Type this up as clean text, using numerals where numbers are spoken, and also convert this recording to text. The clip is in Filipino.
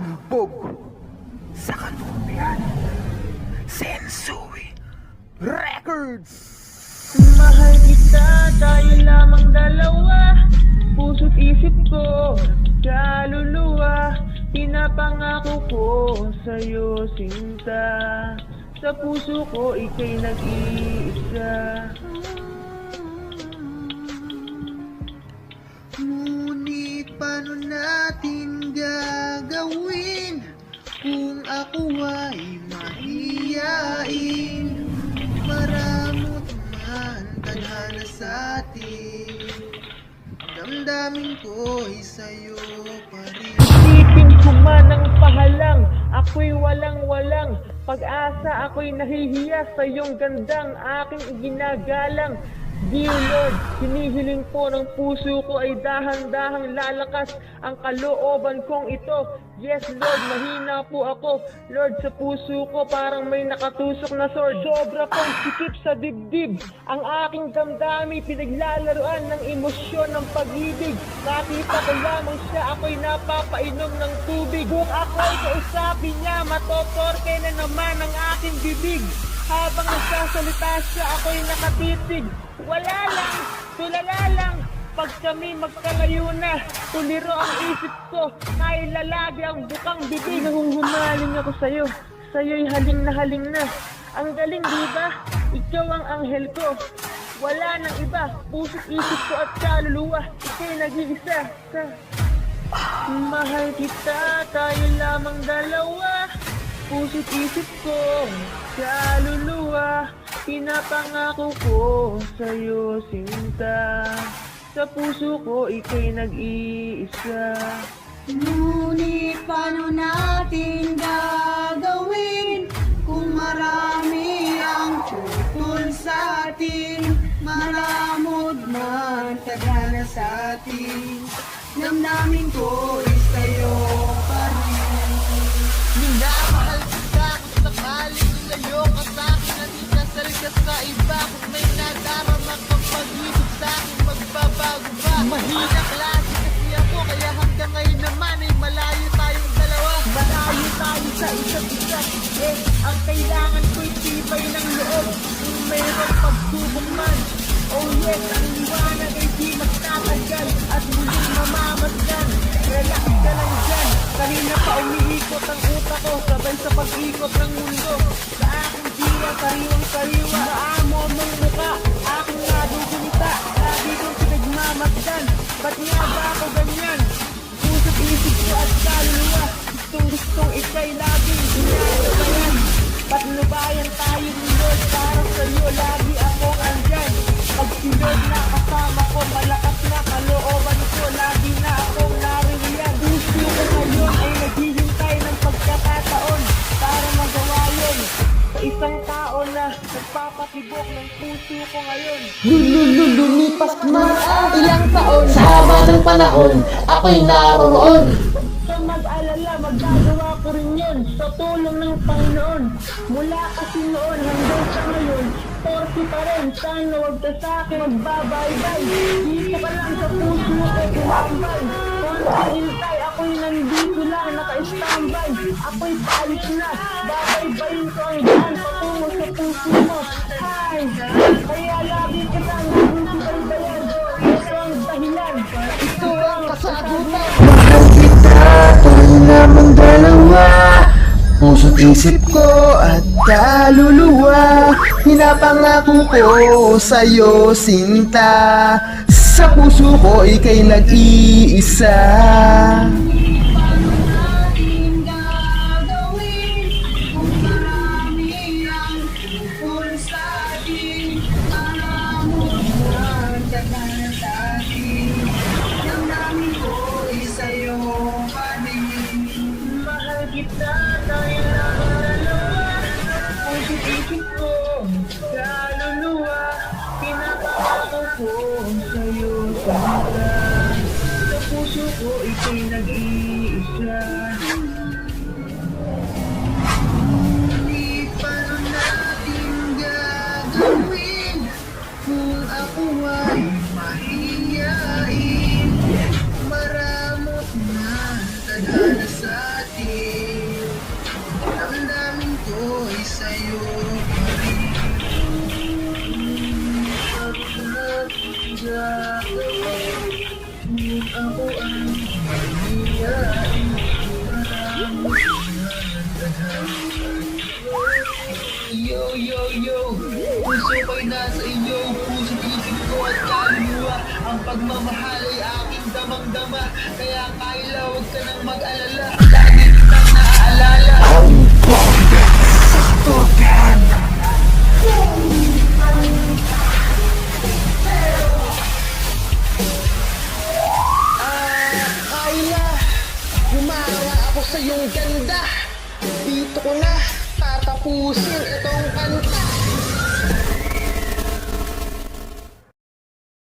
hambog sa kanubian. Sensui Records. Mahal kita, tayo lamang dalawa. Puso't isip ko, kaluluwa. Pinapangako ko sa'yo sinta. Sa puso ko, ika'y nag-iisa. Ngunit paano natin gagawin kung ako ay mahiyain? Maramot man tadhana sa atin, damdamin ko'y sa'yo pa rin. Isipin ko man ang pahalang, ako'y walang-walang pag-asa, ako'y nahihiya sa iyong gandang aking iginagalang. Dear Lord, hinihiling po ng puso ko ay dahang-dahang lalakas ang kalooban kong ito. Yes Lord, mahina po ako. Lord, sa puso ko parang may nakatusok na sword. Sobra pong sikip sa dibdib. Ang aking damdami pinaglalaruan ng emosyon ng pag-ibig. Nakita ko lamang siya, ako'y napapainom ng tubig. Kung ako'y kausapin niya, matotorke na naman ang aking bibig. Habang nagsasalita siya, ako'y nakatitig. Wala lang, tulala lang. Pag kami magkalayo na, tuliro ang isip ko. Nailalagi ang bukang bibig. Nangunghumaling ako sa'yo. Sa'yo'y haling na haling na. Ang galing, diba? Ikaw ang anghel ko. Wala nang iba. Puso't isip ko at kaluluwa. Ika'y nag-iisa. Mahal kita, tayo lamang dalawa. Puso't isip ko, kaluluwa. Pinapangako ko sa'yo sinta. Sa puso ko, ika'y nag-iisa. Ngunit paano natin gagawin kung marami ang tutol sa atin? Malamod man tadhana sa atin, damdamin ko sa'yo pa rin. Minamahal kita kung sakaling layo ka sa'kin at ikasal ka sa iba. Kung may nadarama kang pag-ibig sa'kin, magbabago ba? Mahina klase kasi ako, kaya hanggang ngayon naman ay malayo tayong dalawa. Malayo tayo sa isa't isa. Ang kailangan ko'y tibay ng loob. Kung mayroong pagsubok man, oh yes, ang liwanag ay di magtatagal at muling mamamasdan. Relax ka lang dyan. Kanina pa umiikot ang utak ko, sabay sa pag-ikot ng mundo. Sa aking diwa, sariwang-sariwa. Maamo mong muka, aking nadugunita. Lagi kong pinagmamasdan. Ba't nga ba ako ganyan? Puso't isip ko at kaluluwa. Gustong ika'y laging ginagabayan. Patnubayan tayo ni Lord, para sa'yo lagi akong andyan. Pag si Lord na kasama ko, malakas na kalooban ko, lagi na akong naririyan. Puso ko ngayon ay naghihintay ng pagkakataon para magawa yun. Sa isang tao na nagpapatibok ng puso ko ngayon. Lumipas man ang ilang taon, sa haba ng panahon, ako'y naroon. Sa mag-alala, magagawa ko rin yun sa tulong ng Panginoon. Mula kasi noon hanggang sa ngayon, torsi pa rin, sana huwag ka sa'kin magbabaybay. Dito ka lang sa puso ko kumambay. Konting hintay, ako'y nandito lang, naka-standby. Ako'y paalis na, babaybayin ko ang daan patungo sa puso mo. Hi! Kaya lagi kitang nagsusubaybayan. Ito ang dahilan, ito ang kasagutan. Mahal kita, tayo lamang dalawa. Puso't isip ko at kaluluwa. Pinapangako ko sa'yo sinta. Sa puso ko ika'y nag-iisa. Paano natin gagawin kung marami ang tutol sa atin? Malamod man tadhana sa atin, damdamin ko sa'yo pa rin. Mahal kita, tayo lamang dalawa. Puso't isip ko, kaluluwa. Pinapangako ko sa'yo sinta. Sa puso ko, ika'y nag-iisa. Ngunit paano natin gagawin kung ako ay mahiyain? Maramot na tadhana sa atin, ako ay mahihain. Yo, yo, yo, puso ko'y nasa iyo, puso't isip ko at kaluluwa. Ang pagmamahal ay aking damang-dama, kaya Kyla, huwag ka nang mag-alala. Lagi kitang naaalala. Kyla, humanga ako sa iyong ganda. Dito ko na tatapusin itong kanta.